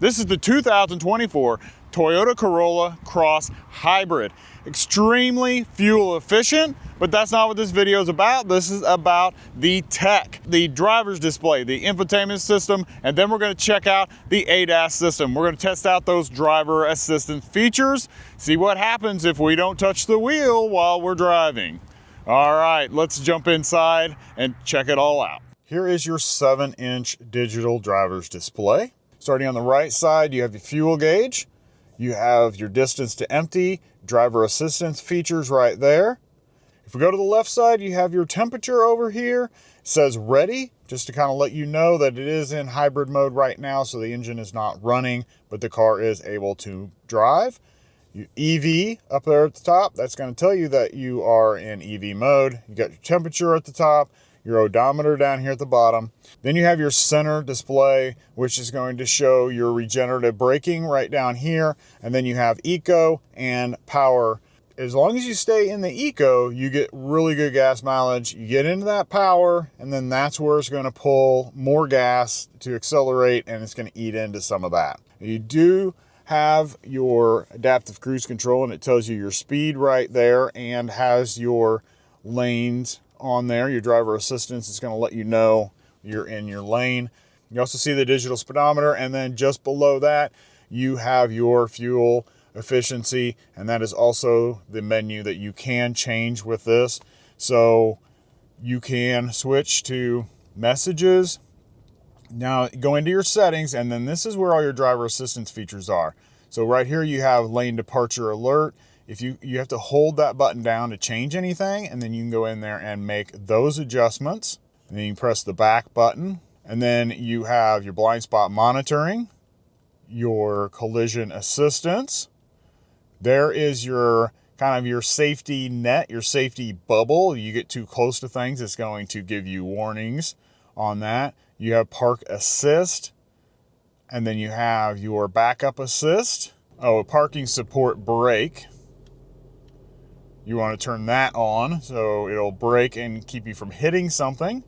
This is the 2024 Toyota Corolla Cross Hybrid. Extremely fuel efficient, but that's not what this video is about. This is about the tech, the driver's display, the infotainment system, and then we're going to check out the ADAS system. We're going to test out those driver assistance features, see what happens if we don't touch the wheel while we're driving. All right, let's jump inside and check it all out. Here is your 7-inch digital driver's display. Starting on the right side, you have your fuel gauge. You have your distance to empty, driver assistance features right there. If we go to the left side, you have your temperature over here. It says ready, just to kind of let you know that it is in hybrid mode right now, so the engine is not running, but the car is able to drive. Your EV up there at the top, that's going to tell you that you are in EV mode. You got your temperature at the top, your odometer down here at the bottom. Then you have your center display, which is going to show your regenerative braking right down here. And then you have eco and power. As long as you stay in the eco, you get really good gas mileage. You get into that power, and then that's where it's going to pull more gas to accelerate, and it's going to eat into some of that. You do have your adaptive cruise control, and it tells you your speed right there and has your lanes on there. Your driver assistance is going to let you know you're in your lane. You also see the digital speedometer, and then just below that you have your fuel efficiency, and that is also the menu that you can change with this. So you can switch to messages. Now go into your settings, and then this is where all your driver assistance features are. So right here you have lane departure alert. If you have to hold that button down to change anything, and then you can go in there and make those adjustments. And then you can press the back button, and then you have your blind spot monitoring, your collision assistance. There is your kind of your safety net, your safety bubble. You get too close to things, it's going to give you warnings on that. You have park assist, and then you have your backup assist. Oh, parking support brake. You want to turn that on so it'll brake and keep you from hitting something.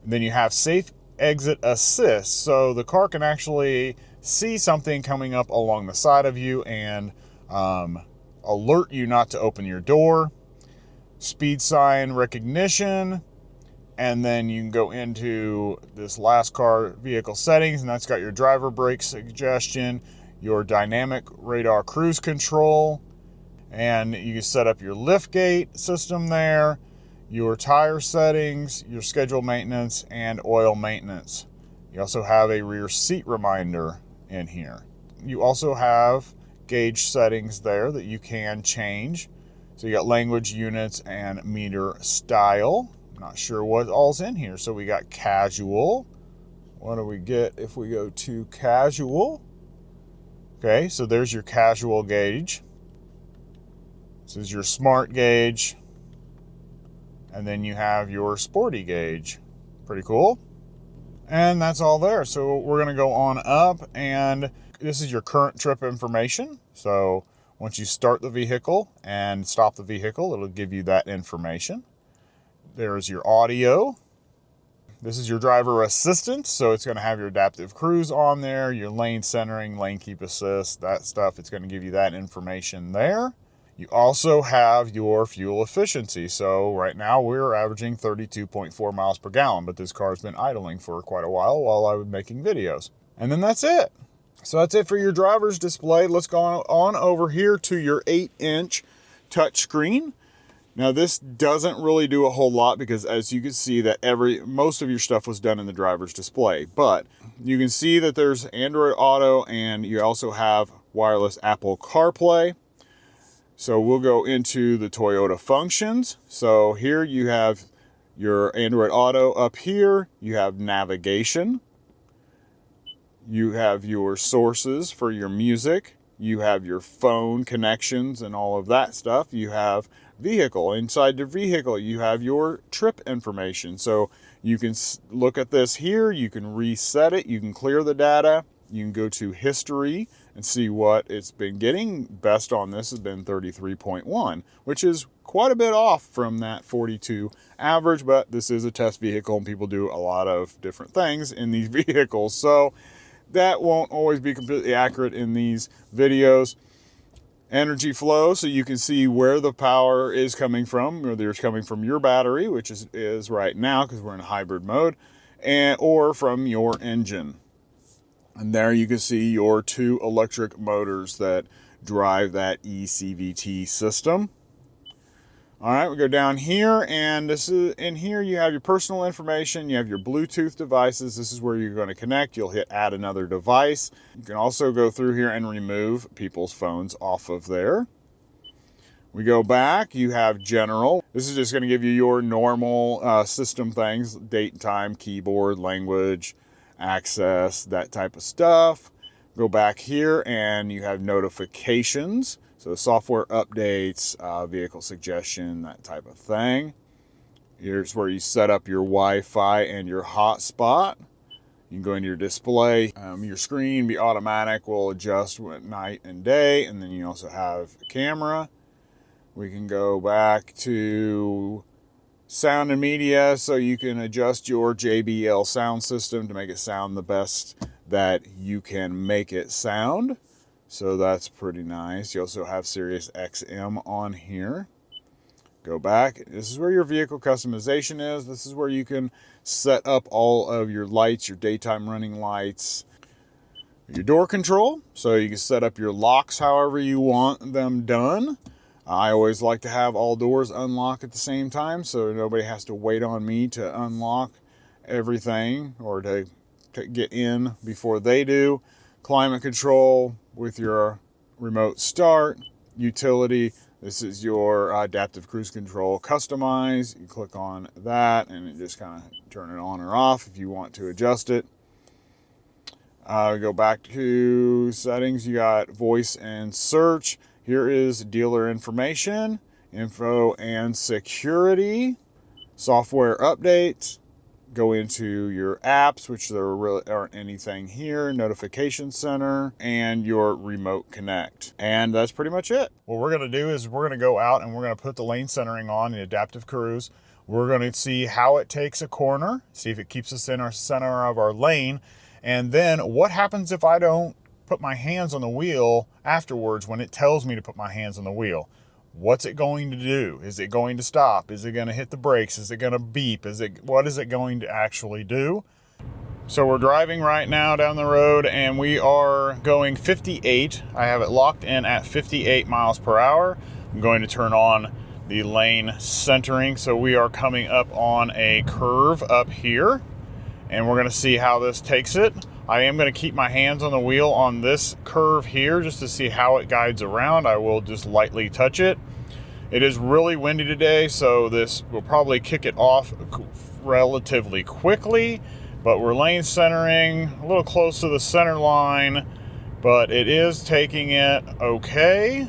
And then you have safe exit assist, so the car can actually see something coming up along the side of you and alert you not to open your door. Speed sign recognition, and then you can go into this last car vehicle settings, and that's got your driver brake suggestion, your dynamic radar cruise control, and you can set up your lift gate system there, your tire settings, your scheduled maintenance, and oil maintenance. You also have a rear seat reminder in here. You also have gauge settings there that you can change. So you got language, units, and meter style. I'm not sure what all's in here. So we got casual. What do we get if we go to casual? Okay, so there's your casual gauge. This is your smart gauge. And then you have your sporty gauge. Pretty cool. And that's all there. So we're going to go on up, and this is your current trip information. So once you start the vehicle and stop the vehicle, it'll give you that information. There's your audio. This is your driver assistance. So it's going to have your adaptive cruise on there, your lane centering, lane keep assist, that stuff. It's going to give you that information there. You also have your fuel efficiency. So right now we're averaging 32.4 miles per gallon, but this car's been idling for quite a while I was making videos. And then that's it. So that's it for your driver's display. Let's go on over here to your 8-inch touchscreen. Now this doesn't really do a whole lot because, as you can see, that most of your stuff was done in the driver's display, but you can see that there's Android Auto, and you also have wireless Apple CarPlay. So we'll go into the Toyota functions. So here you have your Android Auto up here. You have navigation. You have your sources for your music. You have your phone connections and all of that stuff. You have vehicle. Inside the vehicle, you have your trip information. So you can look at this here. You can reset it. You can clear the data. You can go to history and see what it's been getting. Best on this has been 33.1, which is quite a bit off from that 42 average, but this is a test vehicle and people do a lot of different things in these vehicles. So that won't always be completely accurate in these videos. Energy flow, so you can see where the power is coming from, whether it's coming from your battery, which is right now because we're in hybrid mode, or from your engine. And there you can see your 2 electric motors that drive that eCVT system. All right, we go down here, and this is in here you have your personal information, you have your Bluetooth devices. This is where you're going to connect. You'll hit add another device. You can also go through here and remove people's phones off of there. We go back, you have general. This is just going to give you your normal system things, date and time, keyboard, language, access, that type of stuff. Go back here and you have notifications. So software updates, vehicle suggestion, that type of thing. Here's where you set up your Wi-Fi and your hotspot. You can go into your display. Your screen be automatic, will adjust with night and day. And then you also have a camera. We can go back to sound and media, so you can adjust your JBL sound system to make it sound the best that you can make it sound. So that's pretty nice. You also have Sirius XM on here. Go back. This is where your vehicle customization is. This is where you can set up all of your lights, your daytime running lights. Your door control, so you can set up your locks however you want them done. I always like to have all doors unlock at the same time, so nobody has to wait on me to unlock everything or to get in before they do. Climate control with your remote start. Utility, this is your adaptive cruise control customize. You click on that and it just kind of turn it on or off if you want to adjust it. Go back to settings, you got voice and search. Here is dealer information, info and security, software updates. Go into your apps, which there really aren't anything here, notification center, and your remote connect. And that's pretty much it. What we're gonna do is we're gonna go out and we're gonna put the lane centering on, the adaptive cruise. We're gonna see how it takes a corner, see if it keeps us in our center of our lane, and then what happens if I don't put my hands on the wheel afterwards when it tells me to put my hands on the wheel. What's it going to do? Is it going to stop? Is it going to hit the brakes? Is it going to beep? What is it going to actually do? So we're driving right now down the road and we are going 58. I have it locked in at 58 miles per hour. I'm going to turn on the lane centering. So we are coming up on a curve up here and we're going to see how this takes it. I am going to keep my hands on the wheel on this curve here just to see how it guides around. I will just lightly touch it. It is really windy today, so this will probably kick it off relatively quickly, but we're lane centering a little close to the center line, but it is taking it okay.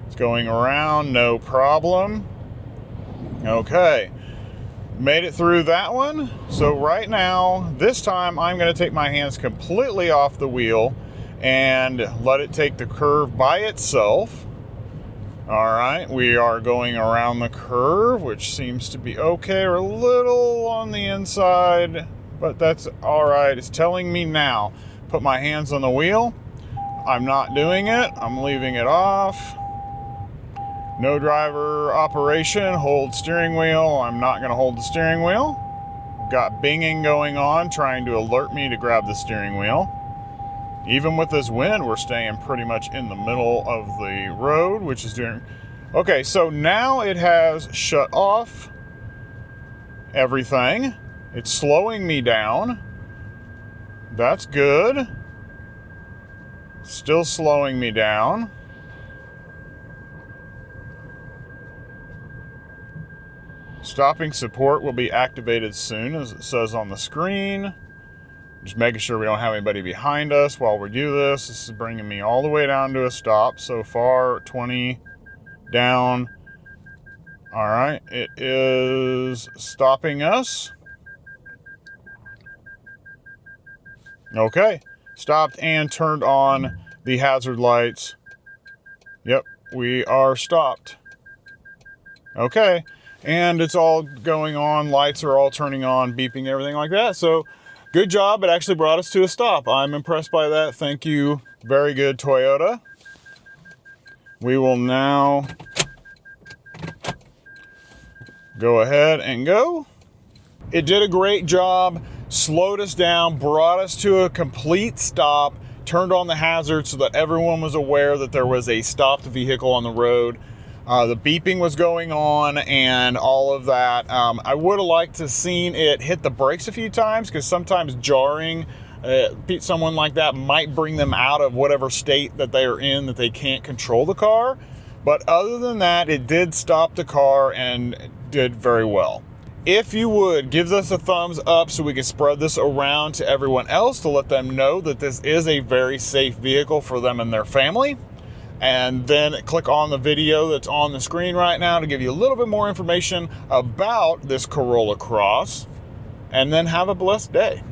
It's going around, no problem. Okay. Made it through that one. So right now, this time I'm going to take my hands completely off the wheel and let it take the curve by itself. All right, we are going around the curve, which seems to be okay. We're a little on the inside, but that's all right. It's telling me now, put my hands on the wheel. I'm not doing it. I'm leaving it off. No driver operation, hold steering wheel. I'm not going to hold the steering wheel. Got binging going on, trying to alert me to grab the steering wheel. Even with this wind, we're staying pretty much in the middle of the road, which is doing... Okay, so now it has shut off everything. It's slowing me down. That's good. Still slowing me down. Stopping support will be activated soon, as it says on the screen. Just making sure we don't have anybody behind us while we do this. This is bringing me all the way down to a stop. So far, 20 down. All right, it is stopping us. Okay, stopped and turned on the hazard lights. Yep, we are stopped. Okay. And it's all going on, lights are all turning on, beeping, everything like that. So Good job, it actually brought us to a stop. I'm impressed by that. Thank you. Very good, Toyota. We will now go ahead and go. It did a great job, slowed us down, brought us to a complete stop, turned on the hazard so that everyone was aware that there was a stopped vehicle on the road. The beeping was going on and all of that. I would have liked to seen it hit the brakes a few times, because sometimes jarring someone like that might bring them out of whatever state that they are in, that they can't control the car. But other than that, it did stop the car and did very well. If you would, give us a thumbs up so we can spread this around to everyone else to let them know that this is a very safe vehicle for them and their family. And then click on the video that's on the screen right now to give you a little bit more information about this Corolla Cross. And then have a blessed day.